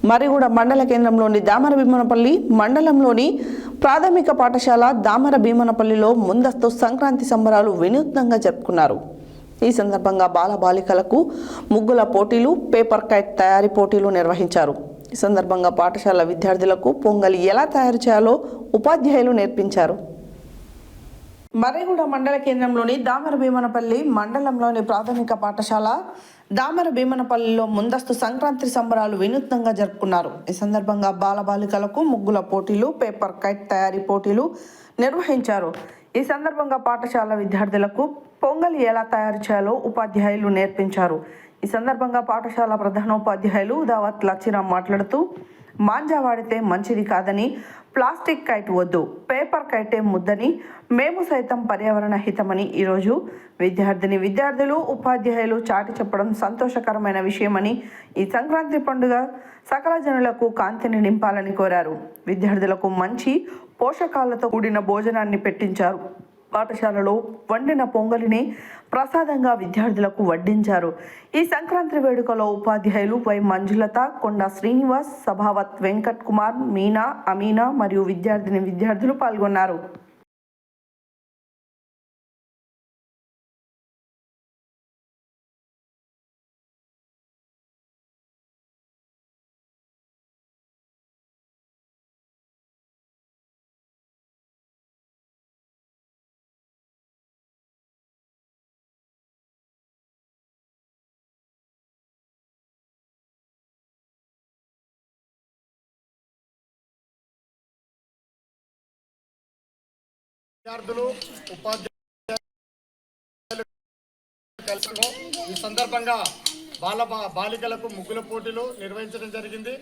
మరిగూడ మండల కేంద్రంలోని దామర భీమనపల్లి మండలంలోని ప్రాథమిక పాఠశాల దామర భీమనపల్లిలో ముందస్తు సంక్రాంతి సంబరాలు వినూత్నంగా జరుపుకున్నారు. ఈ సందర్భంగా బాలబాలికలకు ముగ్గుల పోటీలు, పేపర్ కైట్ తయారీ పోటీలు నిర్వహించారు. ఈ సందర్భంగా పాఠశాల విద్యార్థులకు పొంగలి ఎలా తయారు చేయాలో ఉపాధ్యాయులు నేర్పించారు. మర్రిగూడ మండల కేంద్రంలోని దామర భీమనపల్లి మండలంలోని ప్రాథమిక పాఠశాల దామర భీమనపల్లిలో ముందస్తు సంక్రాంతి సంబరాలు వినూత్నంగా జరుపుకున్నారు. ఈ సందర్భంగా బాలబాలికలకు ముగ్గుల పోటీలు, పేపర్ కైట్ తయారీ పోటీలు నిర్వహించారు. ఈ సందర్భంగా పాఠశాల విద్యార్థులకు పొంగలి ఎలా తయారు చేయాలో ఉపాధ్యాయులు నేర్పించారు. ఈ సందర్భంగా పాఠశాల ప్రధానోపాధ్యాయులు దావత్ లచ్చిరామ్ మాట్లాడుతూ, మాంజా వాడితే మంచిది కాదని, ప్లాస్టిక్ కైట్ వద్దు, పేపర్ కైటే ముద్దని, మేము సైతం పర్యావరణ హితమని ఈరోజు విద్యార్థులు ఉపాధ్యాయులు చాటి చెప్పడం సంతోషకరమైన విషయమని, ఈ సంక్రాంతి పండుగ సకల జనులకు కాంతిని నింపాలని కోరారు. విద్యార్థులకు మంచి పోషకాలతో కూడిన భోజనాన్ని పెట్టించారు. పాఠశాలలో వండిన పొంగలిని ప్రసాదంగా విద్యార్థులకు వడ్డించారు. ఈ సంక్రాంతి వేడుకలో ఉపాధ్యాయులు వై మంజులత, కొండ శ్రీనివాస్, సభావత్ వెంకట్ కుమార్, మీనా, అమీనా మరియు విద్యార్థులు పాల్గొన్నారు. విద్యార్థులు ఉపాధ్యాయులు కలిసి ఈ సందర్భంగా బాలికలకు ముగ్గుల పోటీలు నిర్వహించడం జరిగింది.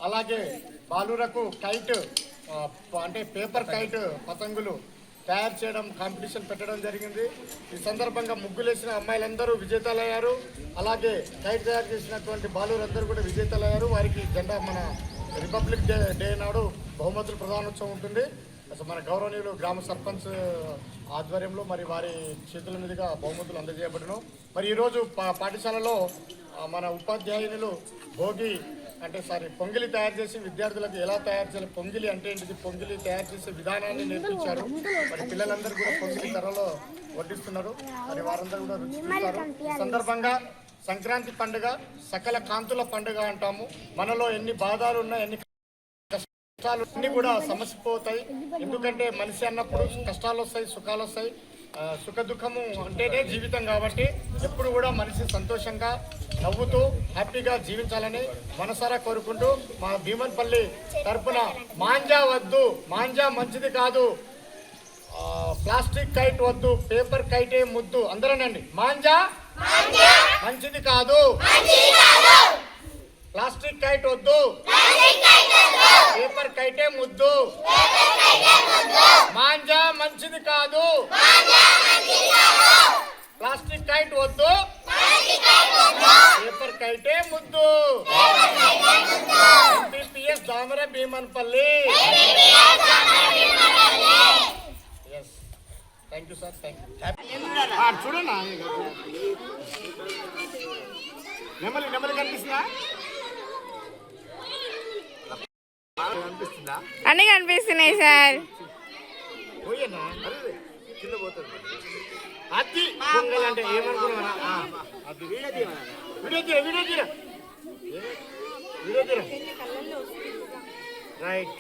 అలాగే బాలురకు కైట్ అంటే పేపర్ కైట్ పతంగులు తయారు చేయడం కాంపిటీషన్ పెట్టడం జరిగింది. ఈ సందర్భంగా ముగ్గులేసిన అమ్మాయిలందరూ విజేతలయ్యారు. అలాగే కైట్ తయారు చేసినటువంటి బాలురందరూ కూడా విజేతలయ్యారు. వారికి జెండా మన రిపబ్లిక్ డే నాడు బహుమతులు ప్రదానోత్సవం ఉంటుంది. మన గౌరవనీయులు గ్రామ సర్పంచ్ ఆధ్వర్యంలో మరి వారి చేతుల మీదుగా బహుమతులు అందజేయబడను. మరి ఈరోజు పాఠశాలలో మన ఉపాధ్యాయునులు పొంగిలి తయారు చేసి విద్యార్థులకు ఎలా తయారు చేయాలి, పొంగిలి అంటే ఏంటిది, పొంగిలి తయారు చేసే విధానాన్ని నేర్పించారు. మరి పిల్లలందరూ కూడా పొంగిలి త్వరలో వడ్డిస్తున్నారు. మరి వారందరూ కూడా రుచి చూస్తారు. ఈ సందర్భంగా సంక్రాంతి పండుగ సకల కాంతుల పండుగ అంటాము. మనలో ఎన్ని బాధలు ఉన్నా, ఎన్ని కష్టాలు అన్నీ కూడా సమసిపోతాయి. ఎందుకంటే మనిషి అన్నప్పుడు కష్టాలు వస్తాయి, సుఖాలు వస్తాయి. సుఖ దుఃఖము అంటేనే జీవితం కాబట్టి ఎప్పుడు కూడా మనిషి సంతోషంగా నవ్వుతూ హ్యాపీగా జీవించాలని మనసారా కోరుకుంటూ మా భీమన్పల్లి తరపున మాంజా వద్దు, మాంజా మంచిది కాదు, ప్లాస్టిక్ కైట్ వద్దు, పేపర్ కైటే ముద్దు, అందరనండి, మాంజా మంచిది కాదు, ప్లాస్టిక్ కైట్ వద్దు, పేపర్ కైటే ముద్దు, మాంజా మంచిది కాదు, ప్లాస్టిక్ కైట్ వద్దు, పేపర్ కైటే ముద్దు. MPPS Damara Bhimanpalli. Thank you sir, thank you. చూడన్నా నెమ్మలి కనిపిస్తుందా? అన్నీ కనిపిస్తున్నాయి సార్. అది పొంగల్ అంటే ఏమనుకున్నా రైట్.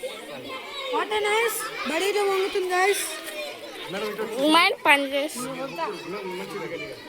పని చేస్తుంది.